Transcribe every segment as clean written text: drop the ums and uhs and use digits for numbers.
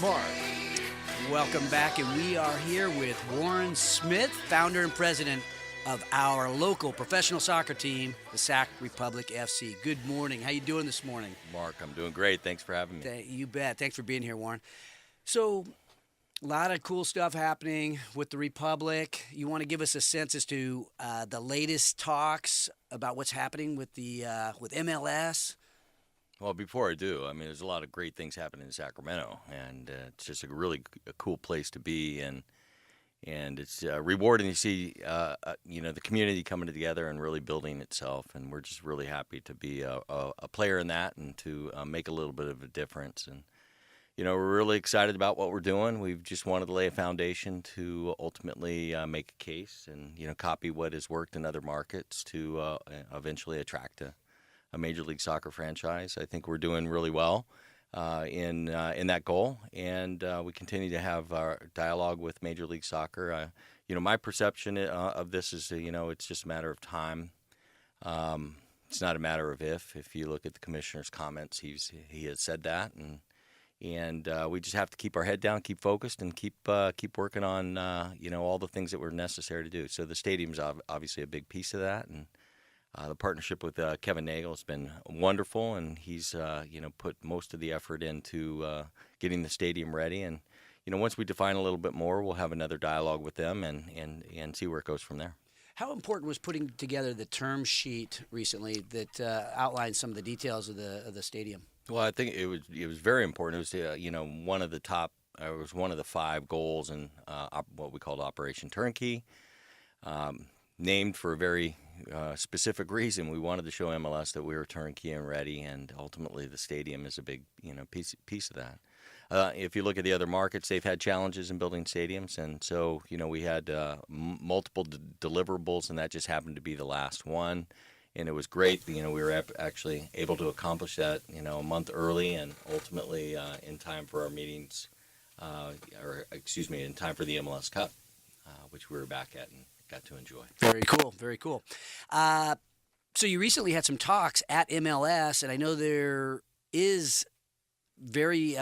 Mark. Welcome back, and we are here with Warren Smith, founder and president of our local professional soccer team, the Sac Republic FC. Good morning. How you doing this morning? Mark, I'm doing great. Thanks for having me. You bet. Thanks for being here, Warren. So, a lot of cool stuff happening with the Republic. You want to give us a sense as to the latest talks about what's happening with the with MLS? Well, before I do, there's a lot of great things happening in Sacramento, and it's just a cool place to be, and it's rewarding to see the community coming together and really building itself, and we're just really happy to be a player in that and to make a little bit of a difference. And we're really excited about what we're doing. We've just wanted to lay a foundation to ultimately make a case and copy what has worked in other markets to eventually attract a Major League Soccer franchise. I think we're doing really well in that goal, and we continue to have our dialogue with Major League Soccer. My perception of this is, it's just a matter of time. It's not a matter of if. If you look at the commissioner's comments, he has said that, and we just have to keep our head down, keep focused, and keep working on all the things that were necessary to do. So the stadium's obviously a big piece of that, and the partnership with Kevin Nagel has been wonderful, and he's put most of the effort into getting the stadium ready. And once we define a little bit more, we'll have another dialogue with them and see where it goes from there. How important was putting together the term sheet recently that outlines some of the details of the stadium? Well, I think it was very important. It was one of the top. It was one of the 5 goals in what we called Operation Turnkey. Named for a very specific reason. We wanted to show MLS that we were turnkey and ready, and ultimately the stadium is a big piece of that. If you look at the other markets, they've had challenges in building stadiums, and so we had multiple deliverables, and that just happened to be the last one. And it was great. We were actually able to accomplish that a month early, and ultimately in time for our meetings, in time for the MLS Cup, which we were back at and got to enjoy. Very cool, very cool. So you recently had some talks at MLS, and I know there is very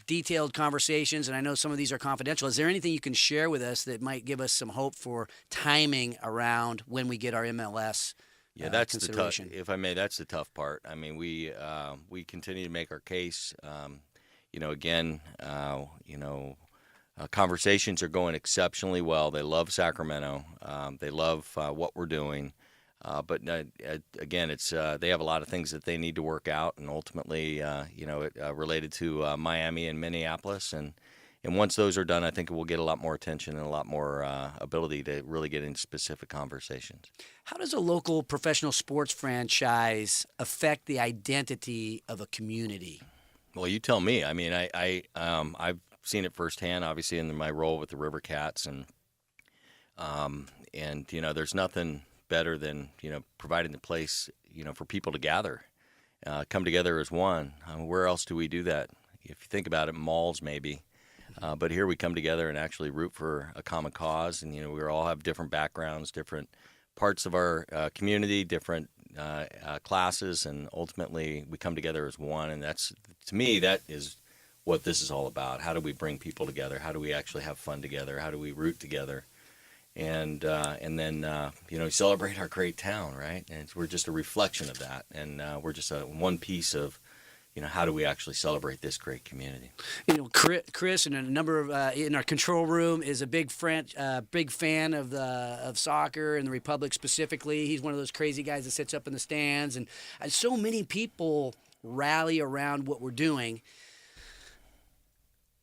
detailed conversations, and I know some of these are confidential. Is there anything you can share with us that might give us some hope for timing around when we get our MLS that's consideration? If I may, that's the tough part. We continue to make our case. Conversations are going exceptionally well. They love Sacramento. They love what we're doing. But again, it's they have a lot of things that they need to work out, and ultimately, related to Miami and Minneapolis. And once those are done, I think we'll get a lot more attention and a lot more ability to really get into specific conversations. How does a local professional sports franchise affect the identity of a community? Well, you tell me. I've seen it firsthand, obviously, in my role with the River Cats, and there's nothing better than providing the place for people to gather, come together as one. Where else do we do that? If you think about it, malls maybe, but here we come together and actually root for a common cause, and we all have different backgrounds, different parts of our community, different classes, and ultimately we come together as one. And that's, to me, that is what this is all about. How do we bring people together? How do we actually have fun together? How do we root together? And then celebrate our great town, right? And we're just a reflection of that, and we're just one piece of how do we actually celebrate this great community? Chris and a number of in our control room is a big fan of soccer and the Republic specifically. He's one of those crazy guys that sits up in the stands, and so many people rally around what we're doing.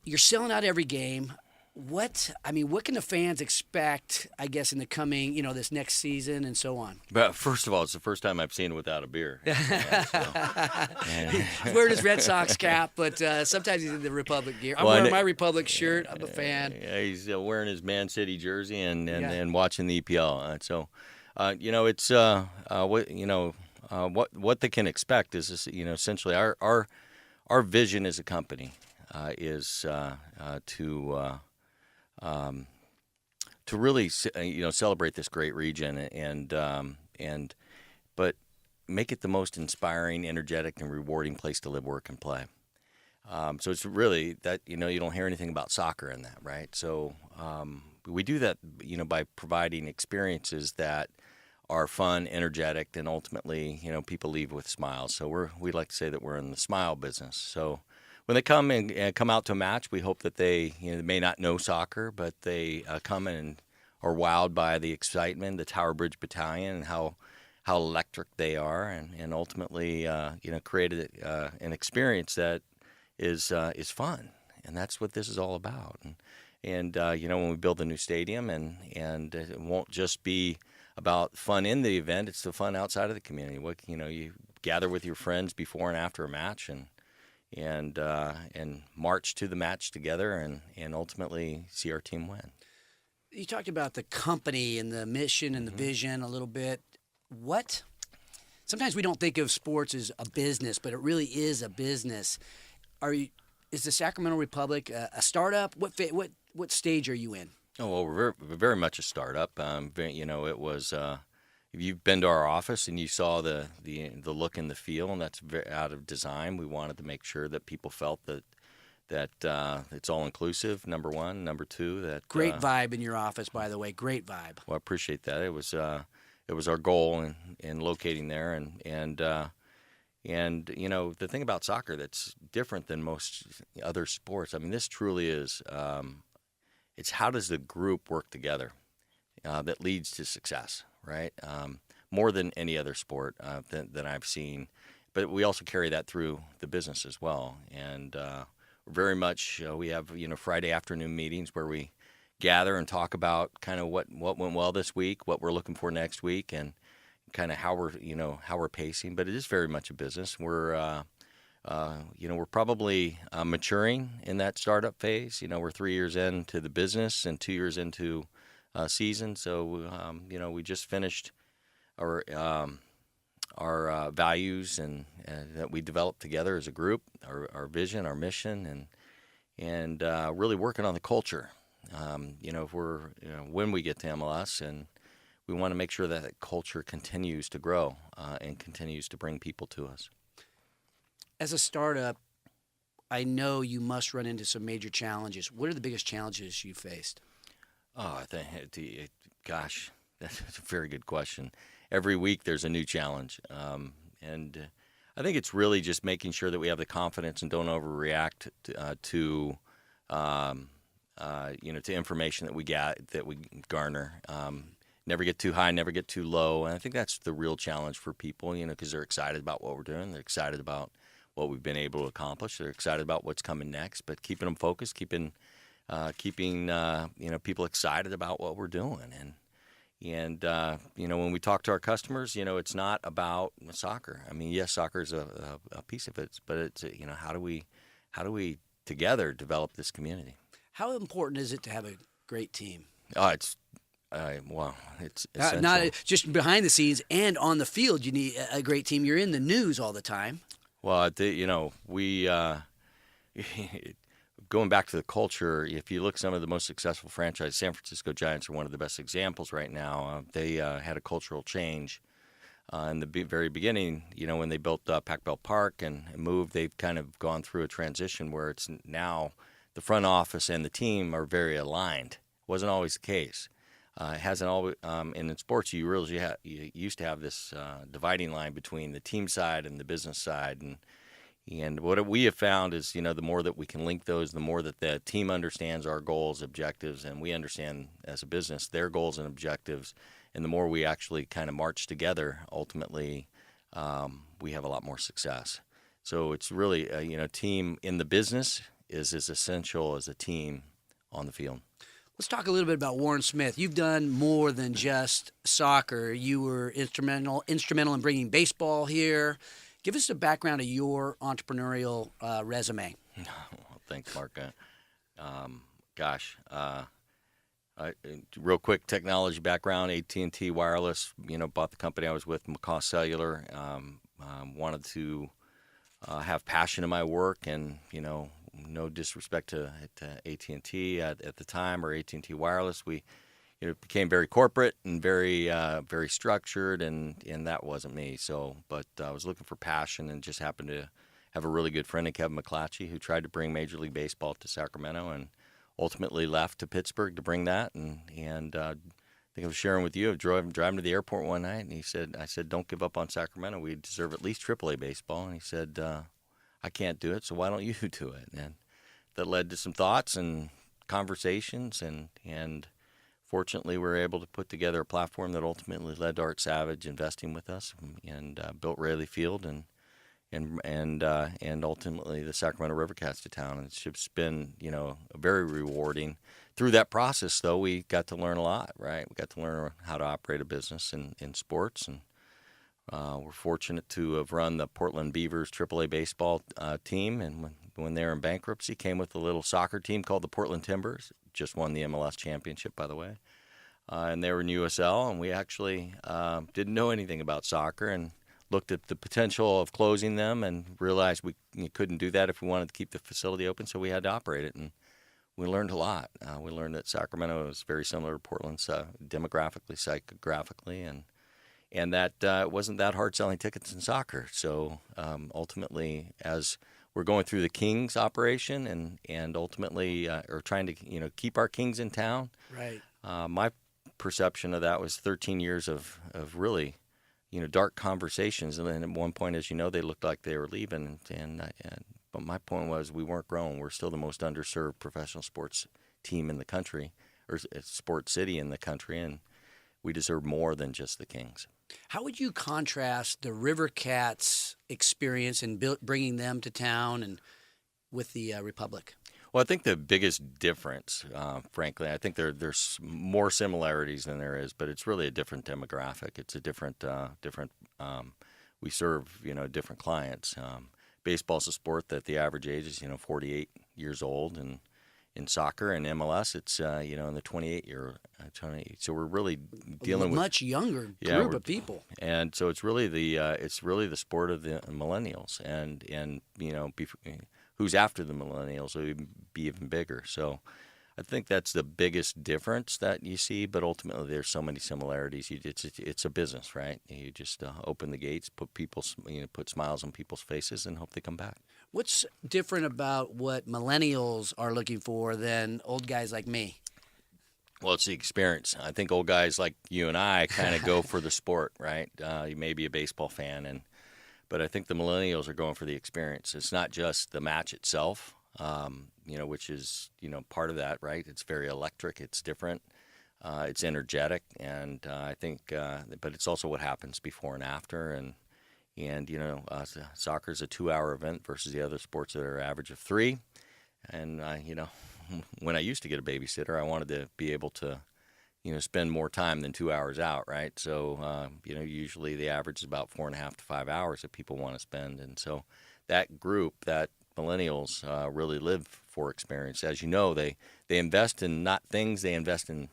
You're selling out every game. What can the fans expect, I guess, in the coming, this next season and so on? But first of all, it's the first time I've seen it without a beer. He's wearing his Red Sox cap, but sometimes he's in the Republic gear. I'm wearing my Republic shirt. I'm a fan. Yeah, he's wearing his Man City jersey and watching the EPL. What they can expect is this, essentially our vision as a company is to really celebrate this great region but make it the most inspiring, energetic, and rewarding place to live, work, and play. So it's really that, you don't hear anything about soccer in that, right? So we do that, by providing experiences that are fun, energetic, and ultimately, people leave with smiles. So we like to say that we're in the smile business. So when they come and come out to a match, we hope that they, may not know soccer, but they come and are wowed by the excitement, the Tower Bridge Battalion, and how electric they are, and ultimately, created an experience that is fun, and that's what this is all about. And when we build a new stadium, and it won't just be about fun in the event; it's the fun outside of the community. You gather with your friends before and after a match, and march to the match together, and ultimately see our team win. You talked about the company and the mission and the vision a little bit. Sometimes we don't think of sports as a business, but it really is a business. Is the Sacramento Republic a startup? What stage are you in? Oh, well, we're very much a startup. It was. If you've been to our office and you saw the look and the feel, and that's very out of design. We wanted to make sure that people felt that it's all inclusive. Number one, number two, that great vibe in your office, by the way. Great vibe. Well, I appreciate that. It was our goal in locating there, and the thing about soccer that's different than most other sports. I mean, this truly is. It's how does the group work together that leads to success, right? More than any other sport that I've seen. But we also carry that through the business as well. And very much we have Friday afternoon meetings where we gather and talk about kind of what went well this week, what we're looking for next week, and kind of how we're pacing. But it is very much a business. We're probably maturing in that startup phase. We're 3 years into the business and 2 years into season. So we just finished our values and that we developed together as a group, our vision, our mission, and really working on the culture. When we get to MLS, and we want to make sure that culture continues to grow and continues to bring people to us. As a startup, I know you must run into some major challenges. What are the biggest challenges you faced? Oh, I think, gosh, that's a very good question. Every week there's a new challenge, and I think it's really just making sure that we have the confidence and don't overreact to information that we garner. Never get too high, never get too low, and I think that's the real challenge for people. Because they're excited about what we're doing, they're excited about what we've been able to accomplish, they're excited about what's coming next. But keeping them focused, keeping people excited about what we're doing, and when we talk to our customers, it's not about soccer. I mean, yes, soccer is a piece of it, but it's how do we together develop this community? How important is it to have a great team? Oh, it's essential. Not just behind the scenes and on the field. You need a great team. You're in the news all the time. Well, we going back to the culture. If you look at some of the most successful franchises, San Francisco Giants are one of the best examples right now. They had a cultural change in the very beginning. When they built Pac Bell Park and moved, they've kind of gone through a transition where it's now the front office and the team are very aligned. Wasn't always the case. It hasn't always. And in sports, you used to have this dividing line between the team side and the business side, and what we have found is, the more that we can link those, the more that the team understands our goals, objectives, and we understand as a business their goals and objectives, and the more we actually kind of march together, ultimately, we have a lot more success. So it's really, team in the business is as essential as a team on the field. Let's talk a little bit about Warren Smith. You've done more than just soccer. You were instrumental in bringing baseball here. Give us a background of your entrepreneurial resume. Thanks, Mark. Real quick technology background, AT&T Wireless, bought the company I was with, McCaw Cellular. Wanted to have passion in my work, and, no disrespect to AT&T at the time, or AT&T Wireless. We became very corporate and very very structured, and that wasn't me. So, but I was looking for passion, and just happened to have a really good friend in Kevin McClatchy who tried to bring Major League Baseball to Sacramento and ultimately left to Pittsburgh to bring that. And I think I was sharing with you, driving to the airport one night, and I said, don't give up on Sacramento. We deserve at least AAA baseball. And he said, I can't do it, so why don't you do it? And that led to some thoughts and conversations, and fortunately, we were able to put together a platform that ultimately led to Art Savage investing with us and built Rayleigh Field and ultimately the Sacramento Rivercats to town. And it's just been, very rewarding. Through that process, though, we got to learn a lot, right? We got to learn how to operate a business in sports, and we're fortunate to have run the Portland Beavers AAA baseball team, and when they were in bankruptcy, came with a little soccer team called the Portland Timbers. Just won the MLS championship, by the way. And they were in USL, and we actually didn't know anything about soccer and looked at the potential of closing them and realized we couldn't do that if we wanted to keep the facility open, so we had to operate it. And we learned a lot. We learned that Sacramento is very similar to Portland demographically, psychographically, and that it wasn't that hard selling tickets in soccer. So ultimately, as we're going through the Kings operation and ultimately are trying to keep our Kings in town. Right. My perception of that was 13 years of really dark conversations, and then at one point, as you know, they looked like they were leaving. But my point was we weren't growing. We're still the most underserved professional sports team in the country, or sports city in the country, and we deserve more than just the Kings. How would you contrast the River Cats' experience in bringing them to town and with the Republic? Well, I think the biggest difference, frankly, I think there's more similarities than there is, but it's really a different demographic. It's a different. We serve different clients. Baseball's a sport that the average age is 48 years old, and in soccer and MLS, it's in the 28-year. So we're really dealing with much younger group of people, and so it's really the sport of the millennials, and who's after the millennials will be even bigger. So I think that's the biggest difference that you see, but ultimately there's so many similarities. It's a business, right? You just open the gates, put smiles on people's faces, and hope they come back. What's different about what millennials are looking for than old guys like me? Well, it's the experience. I think old guys like you and I kind of go for the sport, right? You may be a baseball fan, but I think the millennials are going for the experience. It's not just the match itself, which is part of that, right? It's very electric. It's different. It's energetic, and I think, but it's also what happens before and after, and soccer is a 2-hour event versus the other sports that are average of 3. And when I used to get a babysitter, I wanted to be able to spend more time than 2 hours out, right? So usually the average is about 4.5 to 5 hours that people want to spend, and so that group, that millennials, really live for experience. As you know, they invest in not things, they invest in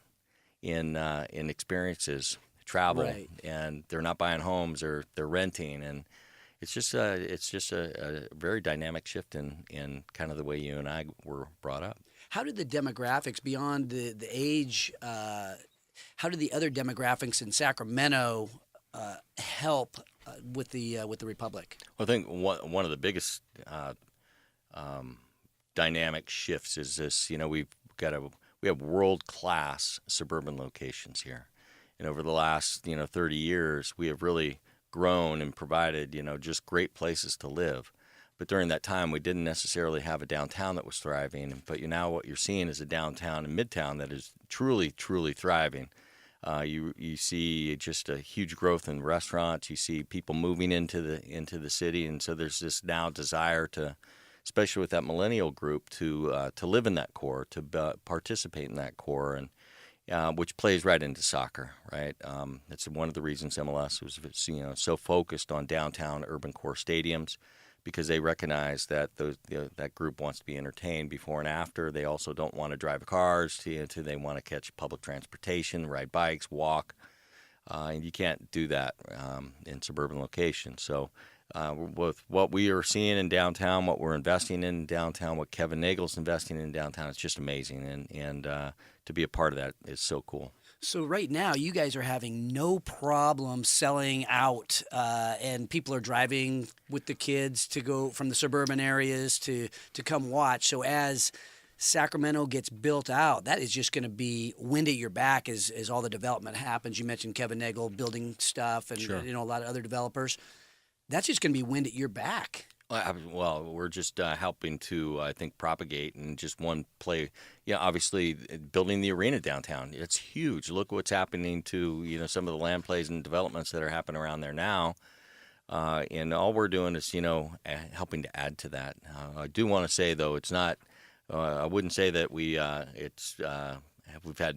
experiences. Travel, right. And they're not buying homes; they're renting, and it's just a very dynamic shift in kind of the way you and I were brought up. How did the demographics beyond the age? How did the other demographics in Sacramento help with the Republic? Well, I think one of the biggest dynamic shifts is this. We have world-class suburban locations here. And over the last, 30 years, we have really grown and provided, just great places to live. But during that time, we didn't necessarily have a downtown that was thriving. But now what you're seeing is a downtown and midtown that is truly, truly thriving. You see just a huge growth in restaurants. You see people moving into the city, and so there's this now desire to, especially with that millennial group, to live in that core, to participate in that core, and which plays right into soccer, right? It's one of the reasons MLS was so focused on downtown urban core stadiums, because they recognize that that group wants to be entertained before and after. They also don't want to drive cars. They want to catch public transportation, ride bikes, walk, and you can't do that in suburban locations. So with what we are seeing in downtown, what we're investing in downtown, what Kevin Nagel's investing in downtown, it's just amazing, and to be a part of that is so cool. So right now, you guys are having no problem selling out, and people are driving with the kids to go from the suburban areas to come watch. So as Sacramento gets built out, that is just going to be wind at your back as all the development happens. You mentioned Kevin Nagel building stuff, and Sure. a lot of other developers. That's just going to be wind at your back. Well, we're just helping to, I think, propagate and just one play. Yeah, obviously, building the arena downtown. It's huge. Look what's happening to, some of the land plays and developments that are happening around there now. And all we're doing is, helping to add to that. I do want to say, though, it's not, I wouldn't say that we've had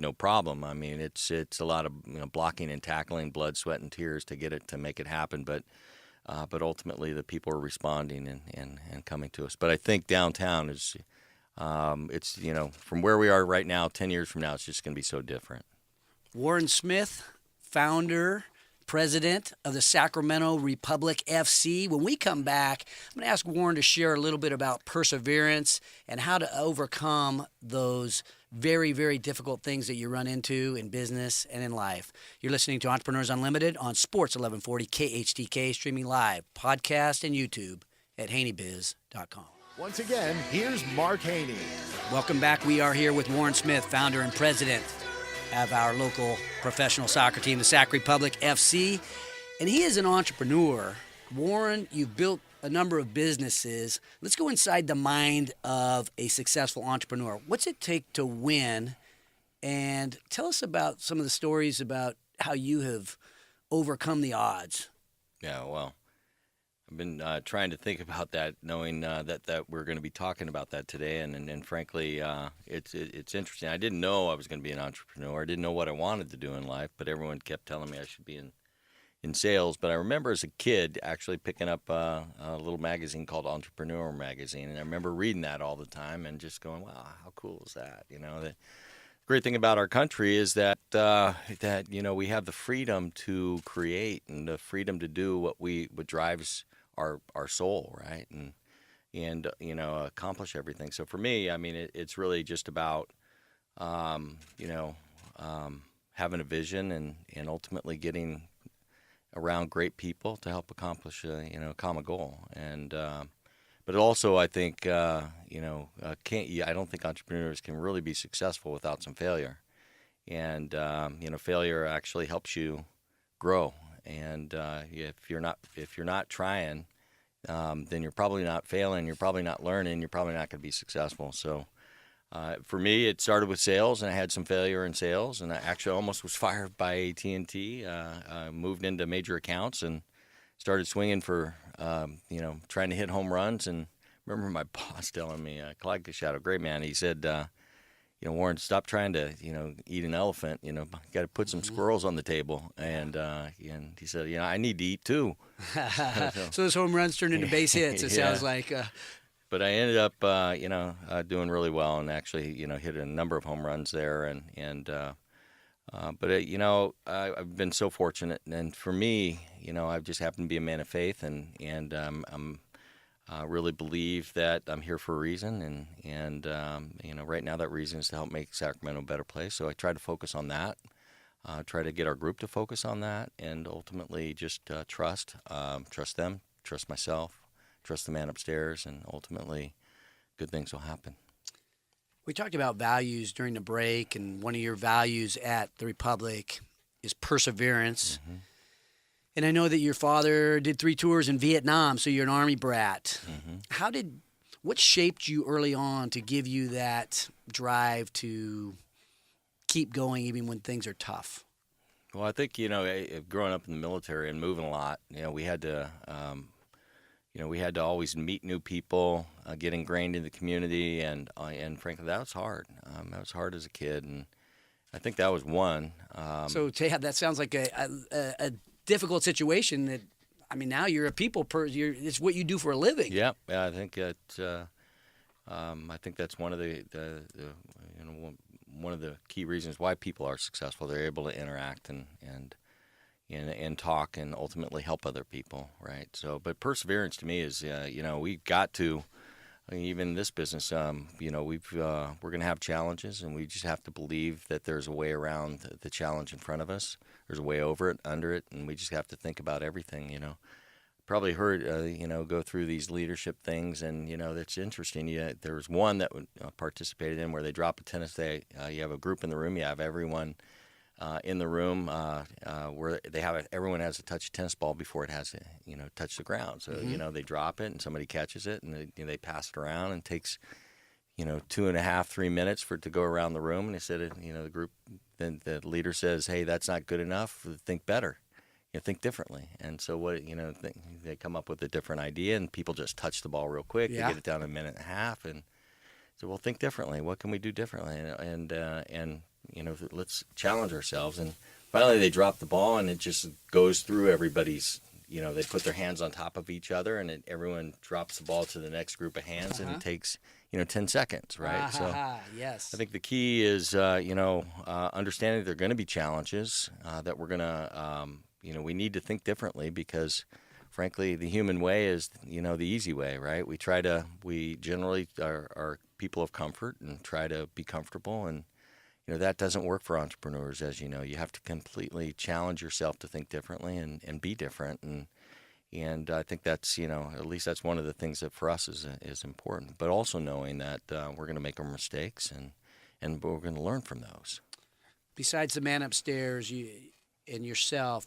no problem. I mean, it's a lot of, blocking and tackling, blood, sweat, and tears to get it, to make it happen. But ultimately, the people are responding and coming to us. But I think downtown is, it's, from where we are right now, 10 years from now, it's just going to be so different. Warren Smith, founder, president of the Sacramento Republic FC. When we come back, I'm going to ask Warren to share a little bit about perseverance and how to overcome those very, very difficult things that you run into in business and in life. You're listening to Entrepreneurs Unlimited on Sports 1140 KHTK, streaming live, podcast, and YouTube at haneybiz.com. Once again, here's Mark Haney. Welcome back. We are here with Warren Smith, founder and president of our local professional soccer team, the Sac Republic FC. And he is an entrepreneur. Warren, you've built a number of businesses. Let's go inside the mind of a successful entrepreneur. What's it take to win? And tell us about some of the stories about how you have overcome the odds. Yeah, well, I've been trying to think about that, knowing that we're going to be talking about that today, and frankly, it's interesting. I didn't know I was going to be an entrepreneur. I didn't know what I wanted to do in life, but everyone kept telling me I should be in sales. But I remember as a kid actually picking up a little magazine called Entrepreneur Magazine, and I remember reading that all the time and just going, "Wow, how cool is that?" The great thing about our country is that we have the freedom to create and the freedom to do what drives our soul, right? And accomplish everything. So for me, I mean, it's really just about having a vision and ultimately getting around great people to help accomplish a common goal. And but also I think I don't think entrepreneurs can really be successful without some failure. And failure actually helps you grow. And if you're not trying, then you're probably not failing. You're probably not learning. You're probably not going to be successful. So for me, it started with sales, and I had some failure in sales, and I actually almost was fired by AT&T. Moved into major accounts and started swinging for trying to hit home runs. And I remember my boss telling me, Clyde Cashato, great man. He said, Warren, stop trying to, eat an elephant. Got to put some squirrels on the table. And he said, I need to eat too. So those home runs turned into base hits, it sounds like. But I ended up, doing really well and actually, hit a number of home runs there. I've been so fortunate. And for me, I've just happened to be a man of faith, and I'm really believe that I'm here for a reason, and right now that reason is to help make Sacramento a better place. So I try to focus on that, try to get our group to focus on that, and ultimately just trust them, trust myself, trust the man upstairs, and ultimately good things will happen. We talked about values during the break, and one of your values at the Republic is perseverance. Mm-hmm. And I know that your father did 3 tours in Vietnam, so you're an Army brat. Mm-hmm. What shaped you early on to give you that drive to keep going even when things are tough? Well, I think, growing up in the military and moving a lot, we had to, always meet new people, get ingrained in the community, and frankly, that was hard. That was hard as a kid, and I think that was one. So that sounds like a difficult situation. That, I mean, now you're a people person. It's what you do for a living. Yeah, I think that. I think that's one of the one of the key reasons why people are successful. They're able to interact and talk and ultimately help other people, right? So, but perseverance to me is, we've got to I mean, even this business, you know, we're going to have challenges, and we just have to believe that there's a way around the challenge in front of us. There's a way over it, under it, and we just have to think about everything. You know, probably heard you know, go through these leadership things, and you know, that's interesting. There was one that participated in where they drop a tennis. You have a group in the room. You have everyone in the room where everyone has to touch a tennis ball before it has to, you know, touch the ground. So you know, they drop it and somebody catches it, and they pass it around, and it takes, you know, 2.5, 3 minutes for it to go around the room. And they said, you know, the group, then the leader says, "Hey, that's not good enough. Think better. You know, think differently." And so they come up with a different idea, and people just touch the ball real quick. Yeah. They get it down in 1.5 minutes, and so well, think differently. What can we do differently? And you know, let's challenge ourselves. And finally, they drop the ball, and it just goes through everybody's. You know, they put their hands on top of each other, and everyone drops the ball to the next group of hands, and it takes, you know, 10 seconds, right? So yes. I think the key is, you know, understanding there are going to be challenges, that we're going to, you know, we need to think differently because, frankly, the human way is, you know, the easy way, right? We generally are people of comfort and try to be comfortable, and you know, that doesn't work for entrepreneurs, as you know. You have to completely challenge yourself to think differently and be different. And I think that's, you know, at least that's one of the things that for us is important. But also knowing that we're going to make our mistakes and we're going to learn from those. Besides the man upstairs and yourself,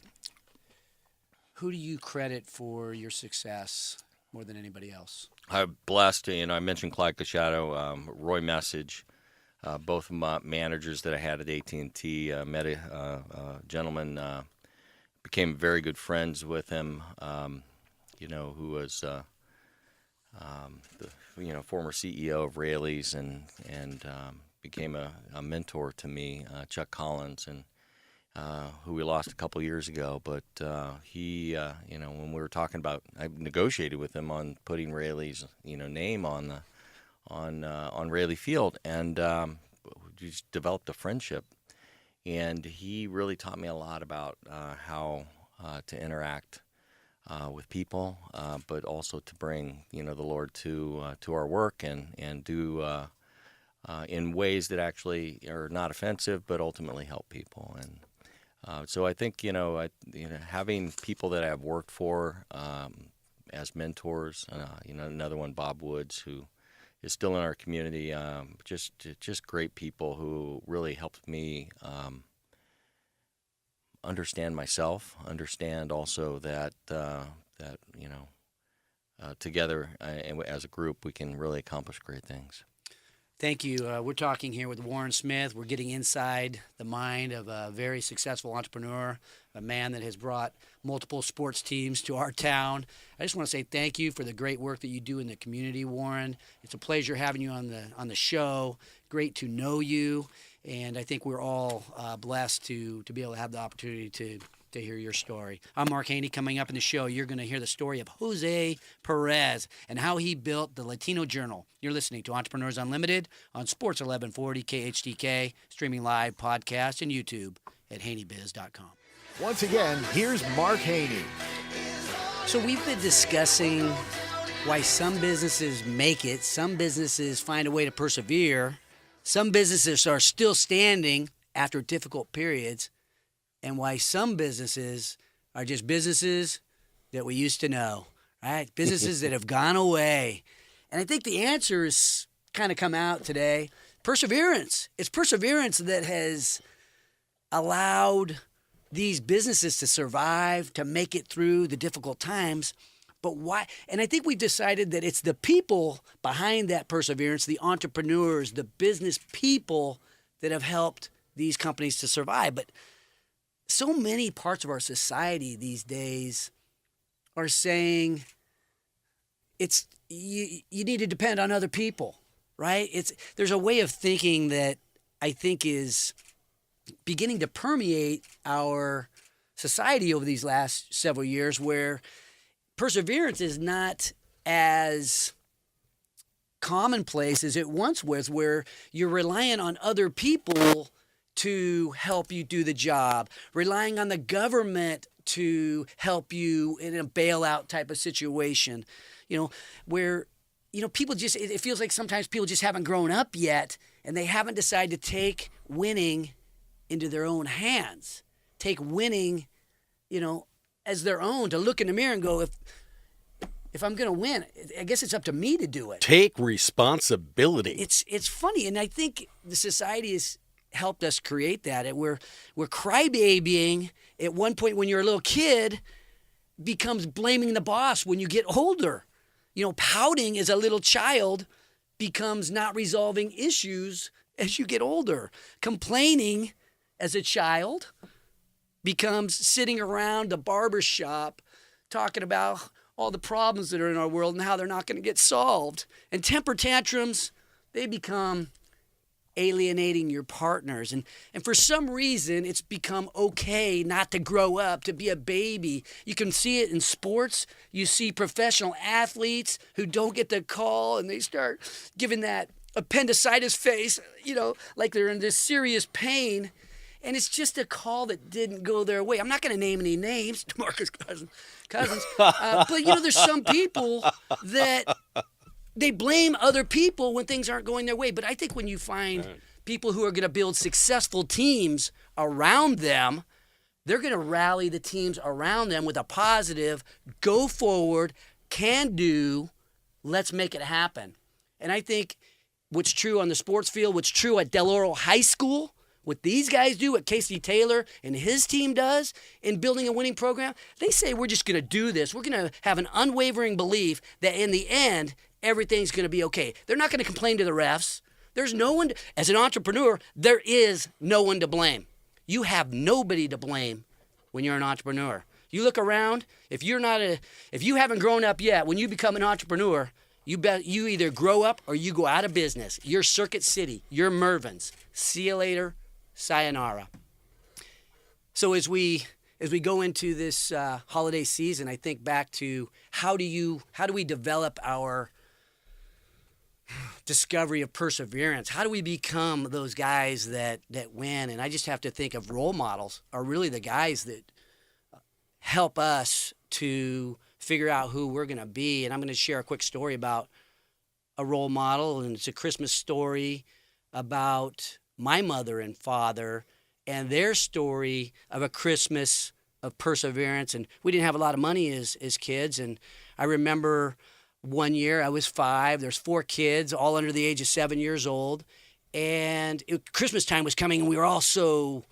who do you credit for your success more than anybody else? I'm blessed. You know, I mentioned Clyde Cachado, Roy Message. Both of my managers that I had at AT&T, met a gentleman, became very good friends with him, you know, who was, the, you know, former CEO of Raley's and became a mentor to me, Chuck Collins, and who we lost a couple years ago. But he, you know, when we were talking about, I negotiated with him on putting Raley's, you know, name on Raley Field, and we just developed a friendship. And he really taught me a lot about how to interact with people, but also to bring, you know, the Lord to our work and do in ways that actually are not offensive, but ultimately help people. And so I think, you know, having people that I've worked for as mentors, you know, another one, Bob Woods, who is still in our community, just great people who really helped me understand myself, understand also that you know, together as a group we can really accomplish great things. Thank you. We're talking here with Warren Smith. We're getting inside the mind of a very successful entrepreneur, a man that has brought multiple sports teams to our town. I just want to say thank you for the great work that you do in the community, Warren. It's a pleasure having you on the show. Great to know you, and I think we're all blessed to be able to have the opportunity to hear your story. I'm Mark Haney. Coming up in the show, you're going to hear the story of Jose Perez and how he built the Latino Journal. You're listening to Entrepreneurs Unlimited on Sports 1140 KHTK, streaming live, podcast, and YouTube at haneybiz.com. Once again, here's Mark Haney. So we've been discussing why some businesses make it, some businesses find a way to persevere, some businesses are still standing after difficult periods, and why some businesses are just businesses that we used to know, right? Businesses that have gone away. And I think the answer is kind of come out today. Perseverance. It's perseverance that has allowed these businesses to survive, to make it through the difficult times. But why? And I think we've decided that it's the people behind that perseverance, the entrepreneurs, the business people that have helped these companies to survive. But so many parts of our society these days are saying it's you need to depend on other people, right? There's a way of thinking that I think is beginning to permeate our society over these last several years, where perseverance is not as commonplace as it once was, where you're relying on other people to help you do the job, relying on the government to help you in a bailout type of situation, you know, where people just, it feels like sometimes people just haven't grown up yet, and they haven't decided to take winning into their own hands, take winning, as their own, to look in the mirror and go, if I'm going to win, I guess it's up to me to do it. Take responsibility. It's funny, and I think the society has helped us create that. We're crybabying at one point when you're a little kid becomes blaming the boss when you get older. Pouting as a little child becomes not resolving issues as you get older. Complaining as a child becomes sitting around the barber shop talking about all the problems that are in our world and how they're not going to get solved. And temper tantrums, they become alienating your partners. And for some reason, it's become okay not to grow up, to be a baby. You can see it in sports. You see professional athletes who don't get the call, and they start giving that appendicitis face, like they're in this serious pain. And it's just a call that didn't go their way. I'm not going to name any names, DeMarcus Cousins. But, there's some people that they blame other people when things aren't going their way. But I think when you find people who are going to build successful teams around them, they're going to rally the teams around them with a positive, go forward, can do, let's make it happen. And I think what's true on the sports field, what's true at Del Oro High School, what these guys do, what Casey Taylor and his team does in building a winning program, they say we're just going to do this. We're going to have an unwavering belief that in the end, everything's going to be okay. They're not going to complain to the refs. There's no one, as an entrepreneur, there is no one to blame. You have nobody to blame when you're an entrepreneur. You look around, if you haven't grown up yet, when you become an entrepreneur, you either grow up or you go out of business. You're Circuit City, you're Mervyn's. See you later. Sayonara. So as we go into this holiday season, I think back to how do we develop our discovery of perseverance? How do we become those guys that win? And I just have to think of role models are really the guys that help us to figure out who we're going to be. And I'm going to share a quick story about a role model, and it's a Christmas story about my mother and father and their story of a Christmas of perseverance. And we didn't have a lot of money as kids. And I remember one year I was 5. There's 4 kids, all under the age of 7 years old. And Christmas time was coming, and we were all so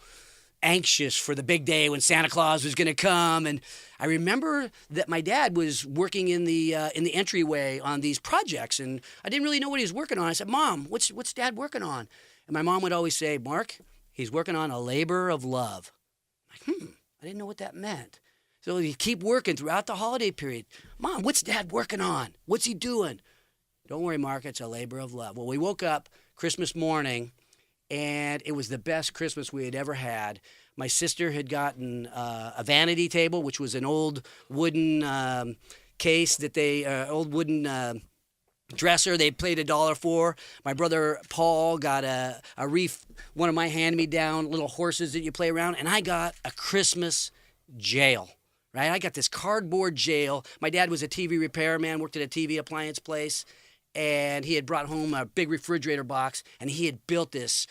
anxious for the big day when Santa Claus was going to come. And I remember that my dad was working in the entryway on these projects, and I didn't really know what he was working on. I said, "Mom, what's Dad working on?" And my mom would always say, "Mark, he's working on a labor of love." I'm like, I didn't know what that meant. So you keep working throughout the holiday period. "Mom, what's Dad working on? What's he doing?" "Don't worry, Mark, it's a labor of love." Well, we woke up Christmas morning, and it was the best Christmas we had ever had. My sister had gotten a vanity table, which was an old wooden case that old wooden dresser they paid $1 for. My brother Paul got a one of my hand-me-down little horses that you play around, and I got a Christmas jail. Right? I got this cardboard jail. My dad was a TV repairman, worked at a TV appliance place, and he had brought home a big refrigerator box, and he had built this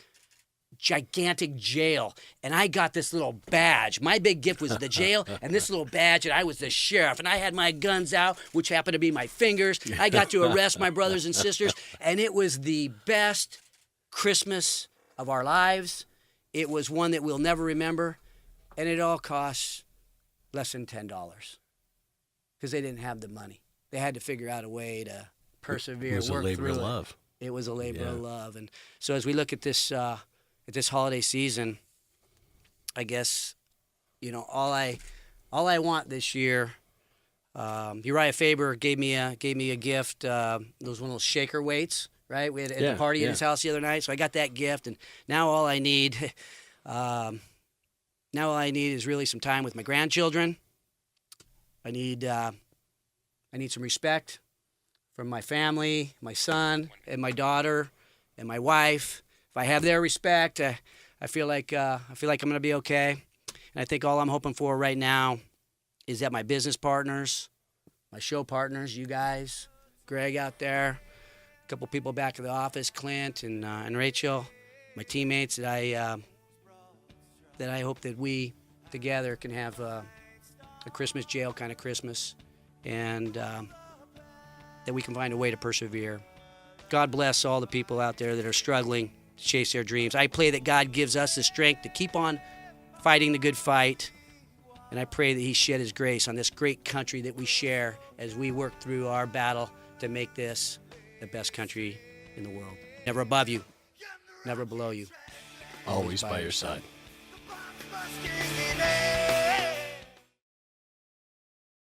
gigantic jail, and I got this little badge. My big gift was the jail and this little badge, and I was the sheriff, and I had my guns out, which happened to be my fingers. I got to arrest my brothers and sisters, and it was the best Christmas of our lives. It was one that we'll never remember, and it all cost less than $10 because they didn't have the money. They had to figure out a way to persevere, It was a work labor through of it. love. It was a labor of love, and so as we look at this holiday season, I guess, all I want this year. Uriah Faber gave me a gift. Those one of those shaker weights, right? We had at the party at his house the other night, so I got that gift, and now all I need, is really some time with my grandchildren. I need some respect from my family, my son, and my daughter, and my wife. If I have their respect, I feel like I'm going to be okay. And I think all I'm hoping for right now is that my business partners, my show partners, you guys, Greg out there, a couple people back at the office, Clint and Rachel, my teammates that I hope that we together can have a Christmas jail kind of Christmas, and that we can find a way to persevere. God bless all the people out there that are struggling to chase their dreams. I pray that God gives us the strength to keep on fighting the good fight, and I pray that He shed His grace on this great country that we share as we work through our battle to make this the best country in the world. Never above you, never below you. Always by your side. Muskie's